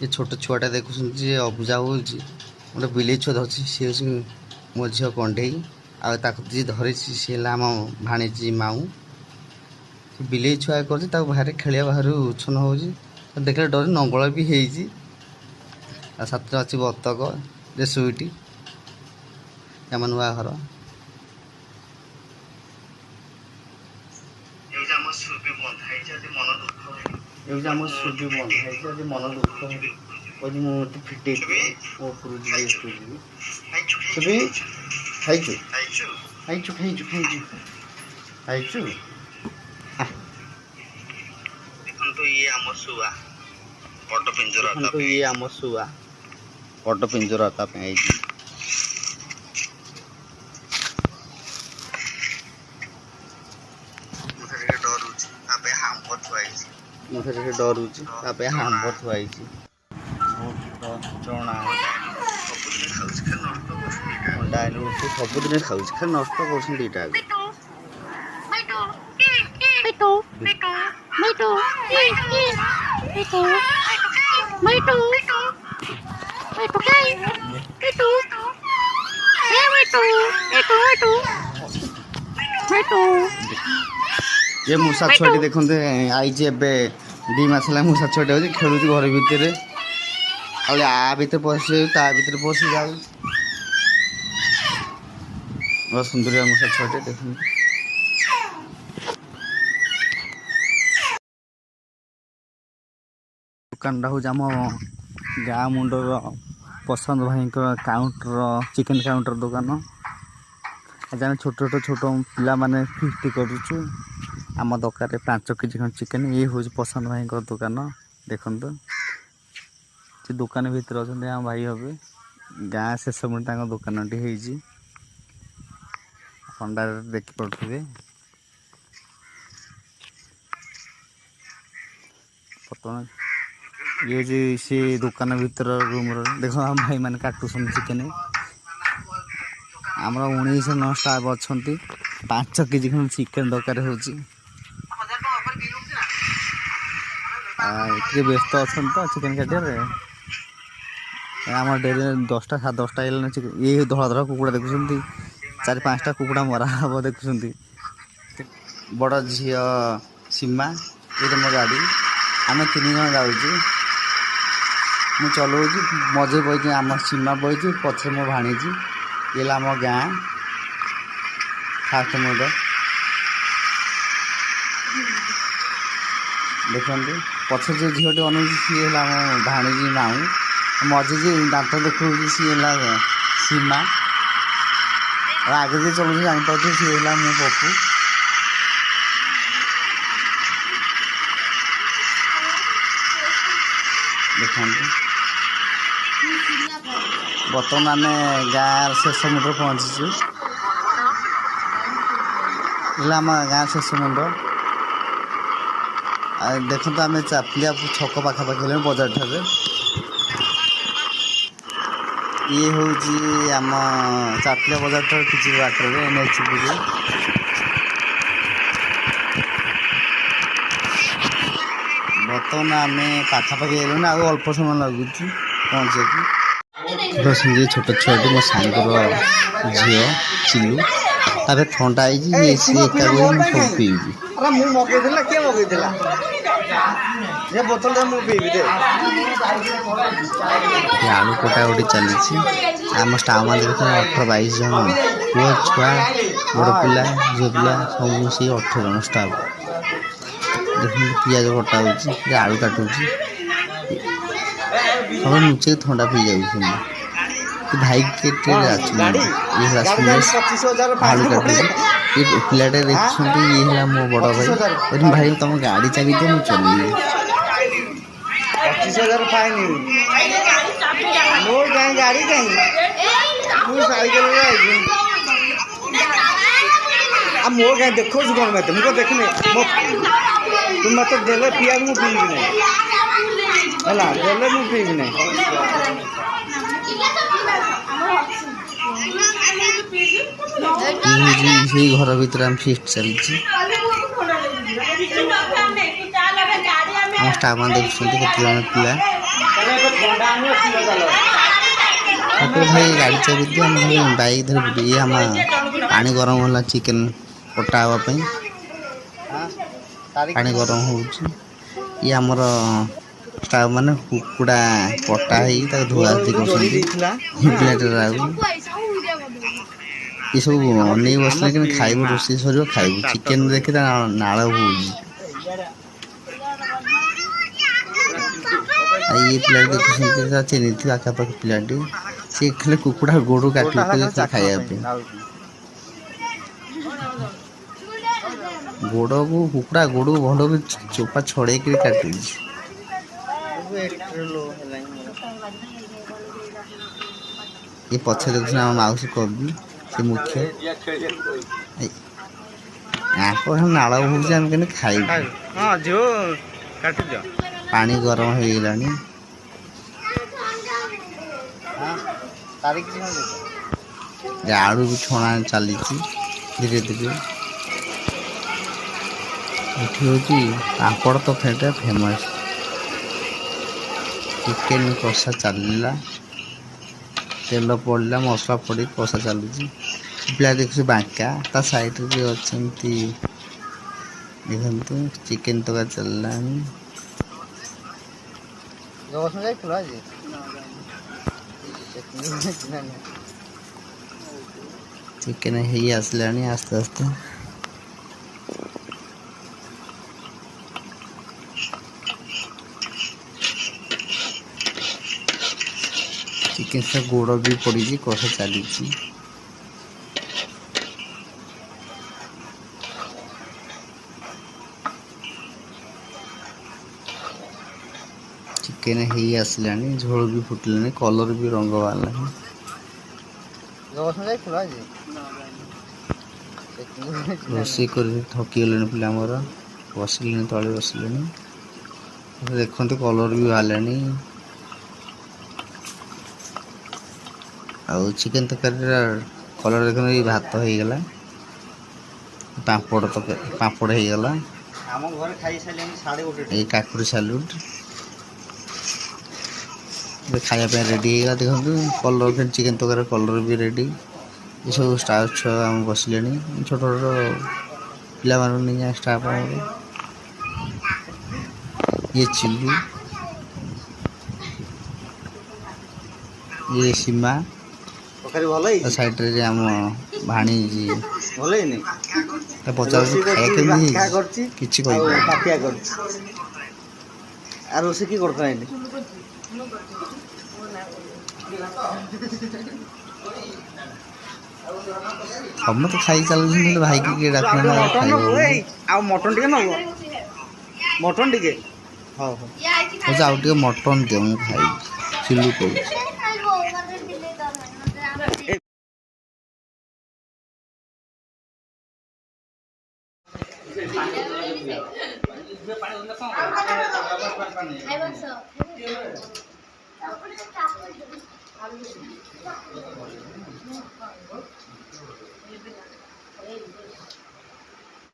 ये छोट छुआटा देखुं जी अबुझा हो गोटे बिले छुआ धरती सी हूँ मो झील कंढे जी धरी सी आम भाणीजी माऊ बिले छुआ कर बाहर खेलिया बाहर उछन हो देखले डर नंगल भी सात अच्छी बतक जे सुईटी एम नुआ घर आम सुबी बंधाई मन दुख कहीं मुझे फिटे सुबी खाइचु खाइचु खाइचु खाइचु खाइचु ये आम शुआ बड़ पिंजरा ये आम शुआ बड़ पिंजरा आई मुझे डरुची हांब थुआई चना अंडा सबुदिन खाऊ खाली नष्ट ये मूषा छुआटी देखते आई दी मास है मूषा छुआटी हो खेलु घर भितर खाली आ भर पशि ता भर पशि जाऊ बहुत सुंदर मूषा छुआटी देख दुकान हूँ आम गाँ मुंडर पसंद भाई काउंटर चिकेन काउंटर दुकान आज आम छोट पिला माने फिस्ट करुचु आम दरकार 5 केजी खंड चिकेन ये हूँ पसंद भाई दुकान देखु से दुकान भीतर अच्छा आम भाई हे गाँ शेष मुझे दुकान टी अंडा देखी पड़े बर्तमान ये जी सी दुकान भीतर रूम देख आम भाई मैंने काटुसन चिकेन आमर 19 स्टाफ अच्छा 5 केजी खंड चिकेन दरकार हो व्यस्त अच्छा तो चिकेन काटे आम डेरी 10टा 10टा ये धड़ा धड़ा कुकुड़ा देखुं 4-5टा कुकुड़ा मरा हम देखुं बड़ झी सीमा ये मो गाड़ी आम 3 जन जाऊँ मुझे चलाऊँ मजे बही आम सीमा बही पचे मो भाणीजी ये आम गाँ फास्ट मोड देखते पचे जो झीटी अनु सी आम भाणीजी माऊ मजे जी दांत देखा सी सीमा आगे जी चलू जापारे सी है मो पपू देखते बर्तमान आम गाँ शेष मुंडे पहुँचीचु आम गाँ शेष मुंड देखो आम चापिलिया छक पाखापाखि हेले बजार ठारे ये हूँ आम चापिलिया बजार ठार किसी बाटर एनएचपी बर्तमान आम पाखापाखि हेलुन आ अल्प समय लगुच पहुँचे दर्शन छोट छुआटी मो सांगर झील चिलू तार थंडा आई सी एक सब पीबी आलू कोटा गोटे चली आम स्टाफ मान 18-22 जन पुआ छुआ बड़ पिला झील पिला सब मिसी 18 जन स्टाफ देख पिज कटा हो आलू काटुची सब नुचे थंडा पी जाऊँ भाई के आलू काटुची ये पिलाटे देखुं ये है मो बड़ भाई भाई तुम गाड़ी चाबी दे मुझे चलिए 25,000 फाइन मोर कहीं गाड़ी कहीं साइकिल मोर कहीं देखो कौन मत मुझे देखने तुम मत देले पिया मुझे पीबी नहीं है देले मुझे पीबी नहीं घर भीतर आम फिस्ट चली स्टाफ देखते पिला ତାପରେ ଭାଇ ଗାଡ଼ି ଚାବି ଦିଅ ଆମେ ଖାଲି ବାଇକ୍ ଧରି ବୁଲି ଇଏ ଆମ ପାଣି ଗରମ ହେଲା ଚିକେନ୍ କଟା ହେବା ପାଇଁ ପାଣି ଗରମ ହେଉଛି ଇଏ ଆମର ଷ୍ଟାଫ୍ ମାନେ କୁକୁଡ଼ା କଟା ହେଇକି ତାକୁ ଧୁଆଧୁଇ କରୁଛନ୍ତି ପ୍ଲେଟ୍ରେ ଆଉ ଏସବୁ ଅନେଇ ବସିଲେ କିନ୍ତୁ ଖାଇବୁ ରୋଷେଇ ସରିବ ଖାଇବୁ ଚିକେନ୍ ଦେଖି ତା ନାଳ ବୋହୁଛି ଆଉ ଇଏ ପିଲାଟି ଦେଖୁଛନ୍ତି ଚିହ୍ନିଥିବେ ଆଖାପାଖି ପିଲାଟି ସିଏ ଖାଲି କୁକୁଡ଼ା ଗୋଡ଼ କାଟୁଥିଲେ ଖାଇବା ପାଇଁ ଗୋଡ଼କୁ କୁକୁଡ଼ା ଗୋଡ଼କୁ ଭଲକୁ ଚୋପା ଛଡ଼େଇକିରି କାଟୁଛି ଏ ପଛରେ ଦେଖୁଛନ୍ତି ଆମ ମାଉସୀ କବି ସେ ମୁଖ୍ୟ ଆଙ୍କ ନାଳ ବୋହୁଛି ଆମେ କେମିତି ଖାଇବୁ ପାଣି ଗରମ ହେଇଗଲାଣି ଆଳୁ ବି ଛଣା ଚାଲିଛି ଧୀରେ ଧୀରେ ଏଠି ହେଉଛି ପାମ୍ପଡ଼ ତରକାରୀଟା ଫେମସ୍ ଚିକେନ୍ କଷା ଚାଲିଲା ତେଲ ପଡ଼ିଲା ମସଲା ପଡ଼ି କଷା ଚାଲୁଛି ପିଲା ଦେଖୁଛି ବାଙ୍କା ତା ସାଇଡ଼ରେ ବି ଅଛନ୍ତି ଦେଖନ୍ତୁ ଚିକେନ୍ ତରକାରୀ ଚାଲିଲାଣି ଚିକେନ୍ ହେଇ ଆସିଲାଣି ଆସ୍ତେ ଆସ୍ତେ ଚିକେନ୍ ସହ ଗୋଡ଼ ବି ପଡ଼ିଛି କଷା ଚାଲିଛି ଚିକେନ୍ ହେଇ ଆସିଲାଣି ଝୋଳ ବି ଫୁଟିଲାଣି କଲର୍ ବି ରଙ୍ଗ ବାହାରିଲାଣି ରୋଷେଇ କରି ଥକିଗଲେଣି ପିଲା ଆମର ବସିଲେଣି ତଳେ ବସିଲେଣି ଦେଖନ୍ତୁ କଲର୍ ବି ବାହାରିଲାଣି ଆଉ ଚିକେନ୍ ତରକାରୀର କଲର୍ ଦେଖନ୍ତୁ ଏଇ ଭାତ ହେଇଗଲା ପାମ୍ପଡ଼ ହେଇଗଲା ଆମ ଘରେ ଖାଇସାରିଲେଣି 1:30 ଏଇ କାକୁଡ଼ି ସାଲୁଟ୍ ଖାଇବା ପାଇଁ ରେଡ଼ି ହେଇଗଲା ଦେଖନ୍ତୁ କଲର୍ ଚିକେନ୍ ତରକାରୀ କଲର୍ ବି ରେଡ଼ି ଏସବୁ ଷ୍ଟାଫ୍ ଛୁଆ ଆମେ ବସିଲେଣି ଛୋଟ ଛୋଟ ପିଲାମାନଙ୍କୁ ନେଇ ଷ୍ଟାଫ୍ ଆମର ଇଏ ଚିଲୁ ଇଏ ସୀମା ତା ସାଇଡ଼ରେ ଆମ ଭାଣିଜୀ ଭଲ ହେଇନି ତା ପଚାରୁଛି ଖାଇବା କେମିତି ହେଇଛି କିଛି କହିପାରୁନି ଆଉ ରୋଷେଇ କିଏ କରୁଥିଲା ଏଇଠି ସମସ୍ତେ ଖାଇ ଚାଲୁଛନ୍ତି ହେଲେ ଭାଇକି କିଏ ଡାକୁନାହାନ୍ତି ଆଉ ମଟନ୍ ଟିକେ ନବ ମଟନ୍ ଟିକେ ହଉ ହଉ ଆଉ ଟିକେ ମଟନ୍ ଦିଅ ମୁଁ ଖାଇବି ଚିଲୁ କହୁଛି